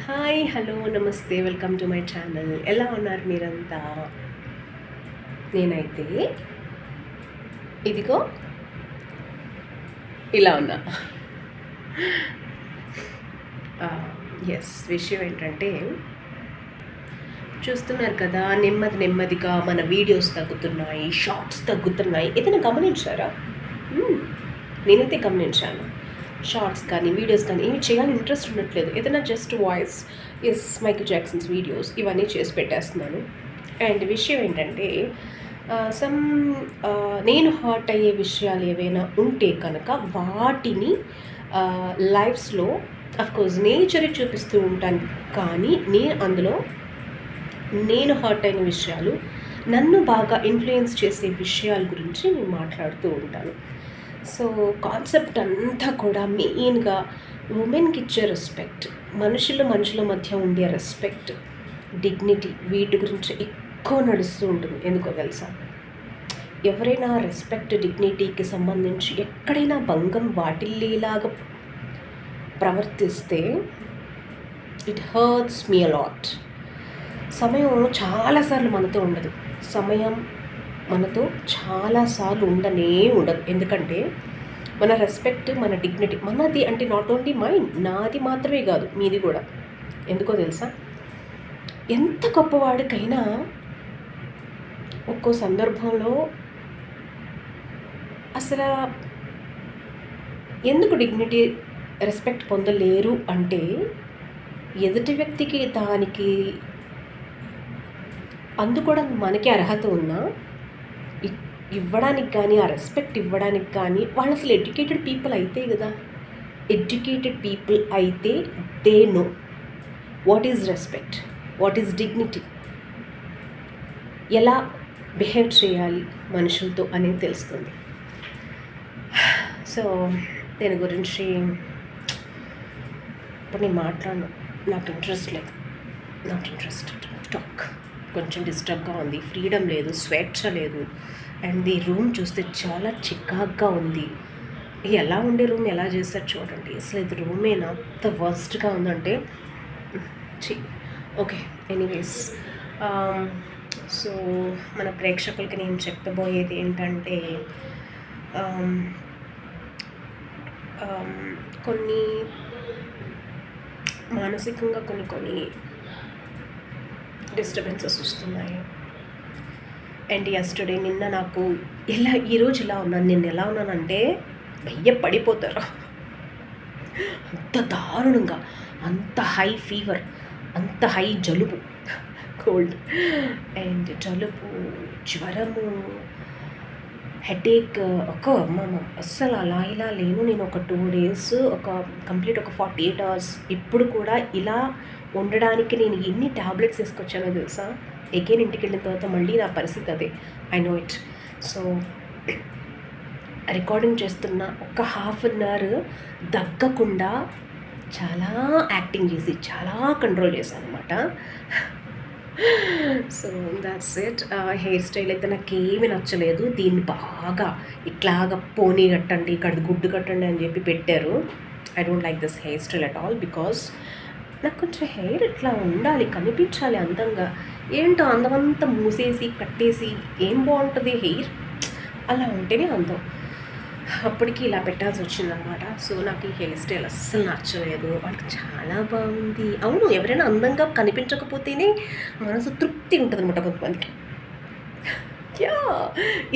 Hi hello నమస్తే welcome to my channel. ఎలా ఉన్నారు మీరంతా? నేనైతే ఇదిగో ఇలా ఉన్నా. ఎస్, విషయం ఏంటంటే చూస్తున్నారు కదా, నెమ్మది నెమ్మదిగా మన వీడియోస్ తగ్గుతున్నాయి, షార్ట్స్ తగ్గుతున్నాయి. ఏదైనా గమనించారా? నేనైతే గమనించాను. షార్ట్స్ కానీ వీడియోస్ కానీ ఏమి చేయాలని ఇంట్రెస్ట్ ఉండట్లేదు. ఏదైనా జస్ట్ వాయిస్, ఎస్ మైకిల్ జాక్సన్స్ వీడియోస్ ఇవన్నీ చేసి పెట్టేస్తున్నాను. అండ్ విషయం ఏంటంటే సమ్ నేను హర్ట్ అయ్యే విషయాలు ఏవైనా ఉంటే కనుక వాటిని లైఫ్స్లో అఫ్కోర్స్ నేచరే చూపిస్తూ ఉంటాను, కానీ నేను అందులో నేను హర్ట్ అయిన విషయాలు, నన్ను బాగా ఇన్ఫ్లుయెన్స్ చేసే విషయాల గురించి నేను మాట్లాడుతూ ఉంటాను. సో కాన్సెప్ట్ అంతా కూడా మెయిన్గా ఉమెన్కి ఇచ్చే రెస్పెక్ట్, మనుషుల మధ్య ఉండే రెస్పెక్ట్, డిగ్నిటీ, వీటి గురించి ఎక్కువ నడుస్తూ ఉంటుంది. ఎందుకో తెలుసా? ఎవరైనా రెస్పెక్ట్, డిగ్నిటీకి సంబంధించి ఎక్కడైనా భంగం వాటిల్లేలాగా ప్రవర్తిస్తే ఇట్ హర్ట్స్ మీ అలాట్. సమయం చాలాసార్లు మనతో ఉండదు. సమయం మనతో చాలాసార్లు ఉండదు. ఎందుకంటే మన రెస్పెక్ట్, మన డిగ్నిటీ మనది అంటే నాట్ ఓన్లీ మైండ్, నాది మాత్రమే కాదు, మీది కూడా. ఎందుకో తెలుసా? ఎంత గొప్పవాడికైనా ఒక్కో సందర్భంలో అసలు ఎందుకు డిగ్నిటీ, రెస్పెక్ట్ పొందలేరు అంటే ఎదుటి వ్యక్తికి దానికి అందుకోవడానికి మనకి అర్హత ఉన్నా ఇవ్వడానికి కానీ, ఆ రెస్పెక్ట్ ఇవ్వడానికి కానీ వాళ్ళు అసలు ఎడ్యుకేటెడ్ పీపుల్ అయితే కదా. ఎడ్యుకేటెడ్ పీపుల్ అయితే they know what is respect, what is dignity, ఎలా బిహేవ్ చేయాలి మనుషులతో అనేది తెలుస్తుంది. సో దీని గురించి ఇప్పుడు నేను మాట్లాడను, నాకు ఇంట్రెస్ట్ లేదు, నాట్ ఇంట్రెస్టెడ్ టాక్. కొంచెం డిస్టర్బ్గా ఉంది, ఫ్రీడమ్ లేదు, స్వేచ్ఛ లేదు. అండ్ ఈ రూమ్ చూస్తే చాలా చికాగ్గా ఉంది. ఎలా ఉండే రూమ్ ఎలా చేస్తారు చూడండి. అసలు ఇది రూమేనా? అంత వర్స్ట్గా ఉందంటే ఓకే. ఎనీవేస్, సో మన ప్రేక్షకులకి నేను చెప్పబోయేది ఏంటంటే కొన్ని మానసికంగా కొన్ని డిస్టర్బెన్సెస్ వస్తున్నాయి. అండ్ యస్టర్డే, నిన్న నాకు ఈరోజు ఇలా ఉన్నాను. నిన్న ఎలా ఉన్నానంటే పడిపోతారు, అంత దారుణంగా, అంత హై ఫీవర్, అంత హై జలుబు, కోల్డ్ అండ్ జలుబు, జ్వరము, హెడేక్. అస్సలు అలా ఇలా లేను నేను. ఒక 2 days, ఒక 48 hours ఇప్పుడు కూడా ఇలా ఉండడానికి నేను ఎన్ని ట్యాబ్లెట్స్ వేసుకొచ్చానో తెలుసా? అగైన్ ఇంటికి వెళ్ళిన తర్వాత మళ్ళీ నా పరిస్థితి అదే. I know it. So recording చేస్తున్న ఒక 1/2 hour దగ్గకుండా చాలా యాక్టింగ్ చేసి చాలా కంట్రోల్ చేశాను అనమాట. So that's it. Hair style అయితే నాకేమీ నచ్చలేదు. దీన్ని బాగా ఇట్లాగా పోనీ కట్టండి, గుడ్డు కట్టండి అని చెప్పి పెట్టారు. I don't like this hair style at all, because నాకు కొంచెం హెయిర్ ఇట్లా ఉండాలి, కనిపించాలి అందంగా. ఏంటో అందమంతా మూసేసి కట్టేసి ఏం బాగుంటుంది హెయిర్? అలా ఉంటేనే అందం. అప్పటికి ఇలా పెట్టాల్సి వచ్చిందనమాట. సో నాకు ఈ హెయిర్ స్టైల్ అస్సలు నచ్చలేదు. వాళ్ళకి చాలా బాగుంది. అవును, ఎవరైనా అందంగా కనిపించకపోతేనే మనసు తృప్తి ఉంటుంది అనమాట కొంతమందికి. యా,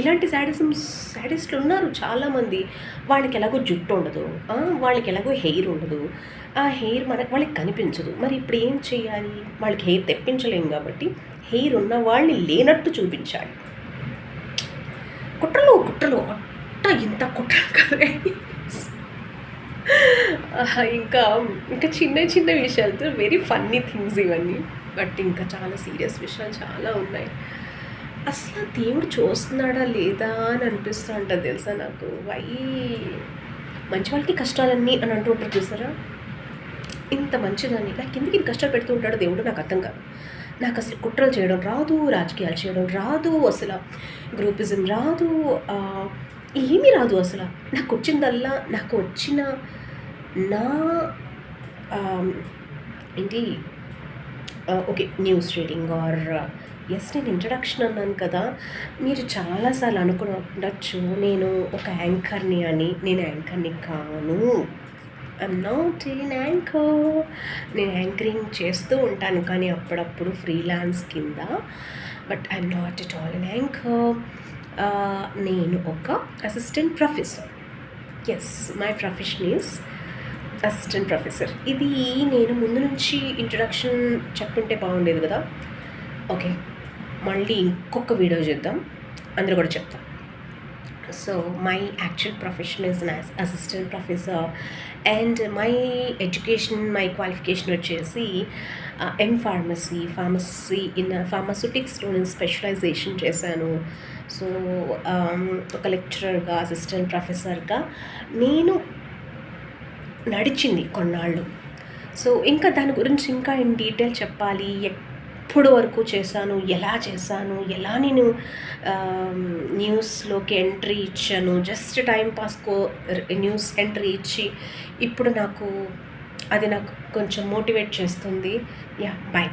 ఇలాంటి శాడిస్టులు ఉన్నారు చాలామంది. వాళ్ళకి ఎలాగో జుట్టు ఉండదు, వాళ్ళకి ఎలాగో హెయిర్ ఉండదు, ఆ హెయిర్ వాళ్ళకి కనిపించదు. మరి ఇప్పుడు ఏం చేయాలి? వాళ్ళకి హెయిర్ తెప్పించలేము కాబట్టి హెయిర్ ఉన్న వాళ్ళని లేనట్టు చూపించాలి. కుట్రలు ఇంత కుట్రలు కదా. ఇంకా చిన్న విషయాలతో వెరీ ఫన్నీ థింగ్స్ ఇవన్నీ. బట్ ఇంకా చాలా సీరియస్ విషయాలు చాలా ఉన్నాయి. అసలు దేవుడు చూస్తున్నాడా లేదా అని అనిపిస్తూ ఉంటుంది తెలుసా నాకు. మంచి వాళ్ళకి కష్టాలన్నీ అని అంటూ ఉంటారు చూసారా? ఇంత మంచిదాన్ని నాకు ఎందుకు ఇది కష్టాలు పెడుతూ ఉంటాడో దేవుడు నాకు అర్థం కాదు. నాకు అసలు కుట్రలు చేయడం రాదు, రాజకీయాలు చేయడం రాదు, అసలు గ్రూపిజం రాదు, ఏమీ రాదు. అసలు నాకు వచ్చిన నా ఏంటి okay. News reading are yes, నేను ఇంట్రడక్షన్ అన్నాను కదా! మీరు చాలా సార్లు అనుకుని ఉండొచ్చు నేను ఒక యాంకర్‌ని అని. నేను యాంకర్‌ని కాను. I'm not an anchor. నేను యాంకరింగ్ చేస్తూ ఉంటాను కానీ అప్పుడప్పుడు ఫ్రీలాన్స్ కింద. But I'm not at all an anchor. నేను ఒక assistant professor. Yes, my profession is assistant professor. ఇది నేను ముందు నుంచి ఇంట్రడక్షన్ చెప్పుంటే బాగుండేది కదా! ఓకే. మళ్ళీ ఇంకొక వీడియో చేద్దాం. అందులో కూడా చెప్తా. So my actual profession is an assistant professor and my education, my qualification వచ్చేసి ఫార్మసీ ఇన్ ఫార్మాస్యూటిక్స్లో నేను స్పెషలైజేషన్ చేశాను. సో ఒక లెక్చరర్గా, అసిస్టెంట్ ప్రొఫెసర్గా నేను నడిచింది కొన్నాళ్ళు. సో ఇంకా దాని గురించి ఇంకా ఇన్ డీటెయిల్ చెప్పాలి. ఎప్పుడు వరకు చేశాను, ఎలా నేను న్యూస్లోకి ఎంట్రీ ఇచ్చాను. Just time POCSO news entry ఇచ్చి ఇప్పుడు నాకు అది నాకు కొంచెం మోటివేట్ చేస్తుంది. యాహ్! బై.